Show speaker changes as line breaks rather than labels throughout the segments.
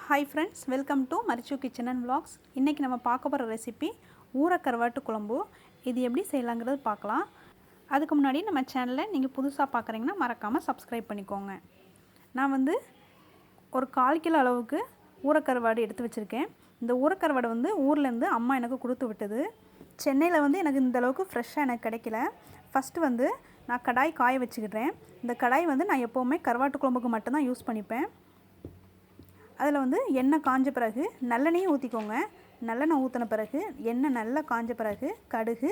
Hi friends, welcome to Marichu Kitchen and Vlogs. இன்னைக்கு நம்ம பார்க்க போற ரெசிபி ஊர கருவாட்டு குழம்பு. இது எப்படி செய்யலாம்ங்கறது பார்க்கலாம். அதுக்கு முன்னாடி நம்ம சேனலை நீங்க புதுசா பார்க்கறீங்கன்னா மறக்காம Subscribe பண்ணிக்கோங்க. நான் வந்து ஒரு 1/4 கிலோ அளவுக்கு ஊர கருவாடு எடுத்து வச்சிருக்கேன். இந்த ஊர கருவாடு வந்து ஊர்ல இருந்து அம்மா எனக்கு கொடுத்து விட்டது. சென்னையில வந்து எனக்கு இந்த அளவுக்கு ஃப்ரெஷ்ஷா எனக்கு கிடைக்கல. ஃபர்ஸ்ட் வந்து நான் கடாய் காய வச்சிக்கிறேன். இந்த கடாய் வந்து நான் எப்பவுமே கருவாட்டு குழம்புக்கு மட்டும் தான் யூஸ் பண்ணிப்பேன். அதில் வந்து எண்ணெய் காஞ்ச பிறகு நல்லெண்ணெய் ஊற்றிக்கோங்க. நல்லெண்ணெய் ஊற்றின பிறகு எண்ணெய் நல்லா காஞ்ச பிறகு கடுகு,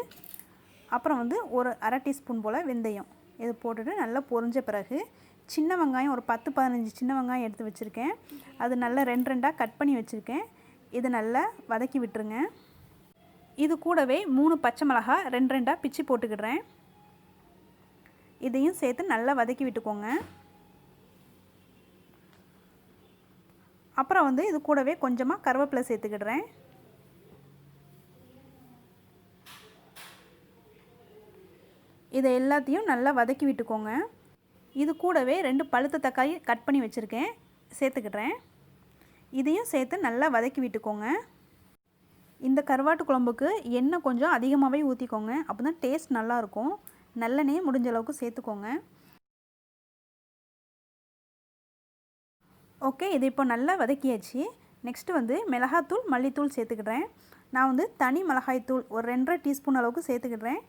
அப்புறம் வந்து ஒரு 1/2 டீஸ்பூன் போல் வெந்தயம் இது போட்டுட்டு நல்லா பொரிஞ்ச பிறகு சின்ன வெங்காயம் ஒரு 10-15 சின்ன வெங்காயம் எடுத்து வச்சுருக்கேன். அது நல்லா 2 கட் பண்ணி வச்சுருக்கேன். இது நல்லா வதக்கி விட்டுருங்க. இது கூடவே 3 பச்சை மிளகாய் 2 பிச்சு போட்டுக்கிடுறேன். இதையும் சேர்த்து நல்லா வதக்கி விட்டுக்கோங்க. அப்புறம் வந்து இது கூடவே கொஞ்சமாக கருவேப்பிலை சேர்த்துக்கிடுறேன். இதை எல்லாத்தையும் நல்லா வதக்கி விட்டுக்கோங்க. இது கூடவே 2 பழுத்த தக்காளி கட் பண்ணி வச்சுருக்கேன், சேர்த்துக்கிடுறேன். இதையும் சேர்த்து நல்லா வதக்கி விட்டுக்கோங்க. இந்த கருவாட்டு குழம்புக்கு எண்ணெய் கொஞ்சம் அதிகமாகவே ஊற்றிக்கோங்க, அப்போ தான் டேஸ்ட் நல்லாயிருக்கும். நல்லெண்ணெயை முடிஞ்ச அளவுக்கு சேர்த்துக்கோங்க. ஓகே, இது இப்போ நல்லா வதக்கியாச்சு. நெக்ஸ்ட்டு வந்து மிளகாத்தூள் மல்லித்தூள் சேர்த்துக்கிடுறேன். நான் வந்து தனி மிளகாய்த்தூள் ஒரு 2 டீஸ்பூன் அளவுக்கு சேர்த்துக்கிடுறேன்.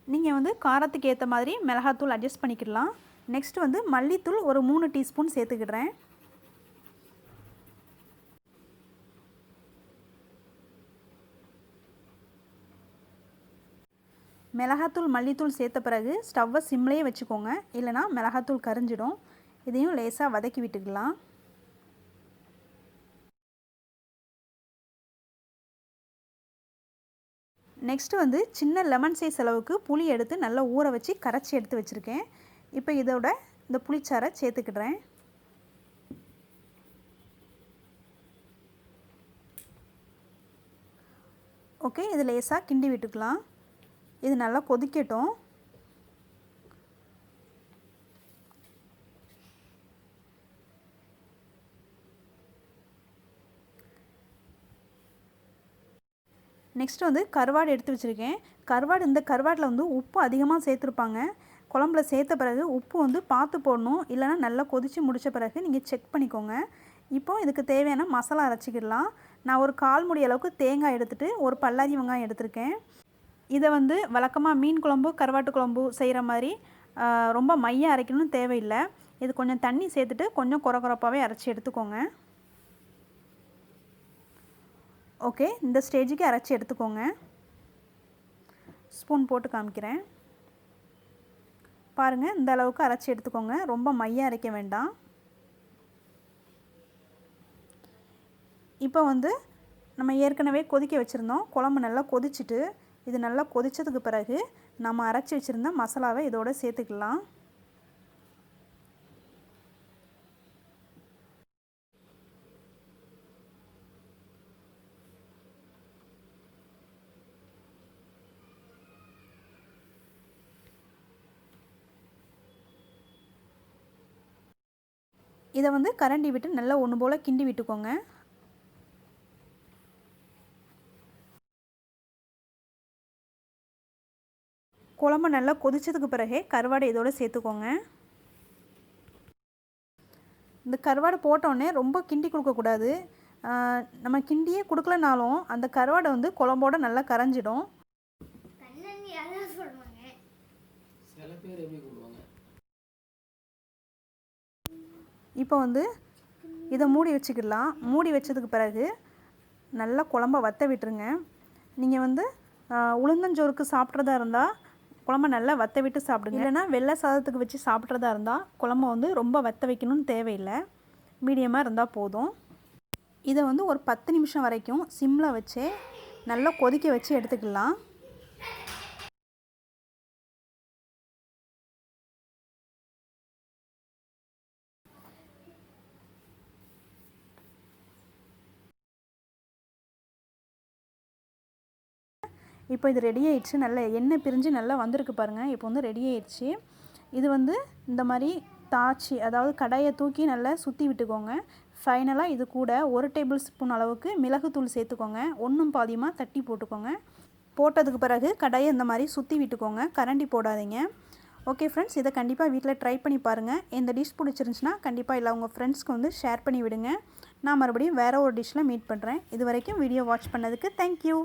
நீங்கள் வந்து காரத்துக்கு ஏற்ற மாதிரி மிளகாத்தூள் அட்ஜஸ்ட் பண்ணிக்கிடலாம். நெக்ஸ்ட்டு வந்து மல்லித்தூள் ஒரு 3 டீஸ்பூன் சேர்த்துக்கிடுறேன். மிளகாத்தூள் மல்லித்தூள் சேர்த்த பிறகு ஸ்டவ்வை சிம்லேயே வச்சுக்கோங்க, இல்லைனா மிளகாத்தூள் கரிஞ்சிடும். இதையும் லேசாக வதக்கி விட்டுக்கலாம். நெக்ஸ்ட்டு வந்து சின்ன லெமன் சைஸ் அளவுக்கு புளி எடுத்து நல்லா ஊற வச்சு கரைச்சி எடுத்து வச்சுருக்கேன். இப்போ இதோட இந்த புளிச்சாறை சேர்த்துக்கிடுறேன். ஓகே, இது லேசாக கிண்டி விட்டுக்கலாம். இது நல்லா கொதிக்கட்டும். நெக்ஸ்ட்டு வந்து கருவாடு எடுத்து வச்சுருக்கேன். இந்த கருவாடில் வந்து உப்பு அதிகமாக சேர்த்துருப்பாங்க. குழம்புல சேர்த்த பிறகு உப்பு வந்து பார்த்து போடணும், இல்லைனா நல்லா கொதித்து முடித்த பிறகு நீங்கள் செக் பண்ணிக்கோங்க. இப்போது இதுக்கு தேவையான மசாலா அரைச்சிக்கிடலாம். நான் ஒரு 1/4 மூடி அளவுக்கு தேங்காய் எடுத்துகிட்டு ஒரு பல்லாரி வெங்காயம் எடுத்திருக்கேன். இதை வந்து வழக்கமாக மீன் குழம்பு கருவாட்டு குழம்பு செய்கிற மாதிரி ரொம்ப மையாக அரைக்கணும்னு தேவையில்லை. இது கொஞ்சம் தண்ணி சேர்த்துட்டு கொஞ்சம் குறப்பாகவே அரைச்சி எடுத்துக்கோங்க. ஓகே, இந்த ஸ்டேஜுக்கு அரைச்சி எடுத்துக்கோங்க. ஸ்பூன் போட்டு காமிக்கிறேன் பாருங்கள். இந்த அளவுக்கு அரைச்சி எடுத்துக்கோங்க, ரொம்ப மையாக அரைக்க வேண்டாம். இப்போ வந்து நம்ம ஏற்கனவே கொதிக்க வச்சுருந்தோம். குழம்பு நல்லா கொதிச்சுட்டு இது நல்லா கொதித்ததுக்கு பிறகு நம்ம அரைச்சி வச்சுருந்த மசாலாவை இதோடு சேர்த்துக்கலாம். இதை வந்து கரண்டி விட்டு நல்லா ஒன்று போல் கிண்டி விட்டுக்கோங்க. குழம்பு நல்லா கொதிச்சதுக்கு பிறகு கருவாடை இதோடு சேர்த்துக்கோங்க. இந்த கருவாடை போட்டோடனே ரொம்ப கிண்டி கொடுக்கக்கூடாது. நம்ம கிண்டியே கொடுக்கலனாலும் அந்த கருவாடை வந்து குழம்போட நல்லா கரைஞ்சிடும். இப்போ வந்து இதை மூடி வச்சுக்கிடலாம். மூடி வச்சதுக்கு பிறகு நல்லா குழம்ப வற்ற விட்டுருங்க. நீங்கள் வந்து உளுந்தஞ்சோறுக்கு சாப்பிட்றதா இருந்தால் குழம்ப நல்லா வற்ற விட்டு சாப்பிடுங்க. இல்லைனா வெள்ளை சாதத்துக்கு வச்சு சாப்பிட்றதா இருந்தால் குழம்ப வந்து ரொம்ப வற்ற வைக்கணும்னு தேவையில்லை, மீடியமாக இருந்தால் போதும். இதை வந்து ஒரு 10 நிமிஷம் வரைக்கும் சிம்மில் வச்சு நல்லா கொதிக்க வச்சு எடுத்துக்கலாம். இப்போ இது ரெடி ஆயிடுச்சு. நல்லா எண்ணெய் பிரிஞ்சு நல்லா வந்திருக்கு பாருங்கள். இப்போ வந்து ரெடி ஆயிடுச்சு. இது வந்து இந்த மாதிரி தாச்சி, அதாவது கடாயை தூக்கி நல்லா சுற்றி விட்டுக்கோங்க. ஃபைனலாக இது கூட 1 டேபிள் ஸ்பூன் அளவுக்கு மிளகுத்தூள் சேர்த்துக்கோங்க. ஒன்றும் பாதியமாக தட்டி போட்டுக்கோங்க. போட்டதுக்கு பிறகு கடாயை இந்த மாதிரி சுற்றி விட்டுக்கோங்க. கரண்டி போடாதீங்க. ஓகே ஃப்ரெண்ட்ஸ், இதை கண்டிப்பாக வீட்டில் ட்ரை பண்ணி பாருங்கள். இந்த டிஷ் பிடிச்சிருந்துச்சுன்னா கண்டிப்பாக இல்லை உங்கள் ஃப்ரெண்ட்ஸ்க்கு வந்து ஷேர் பண்ணி விடுங்க. நான் மறுபடியும் வேறு ஒரு டிஷ்ஷில் மீட் பண்ணுறேன். இது வரைக்கும் வீடியோ வாட்ச் பண்ணதுக்கு தேங்க்யூ.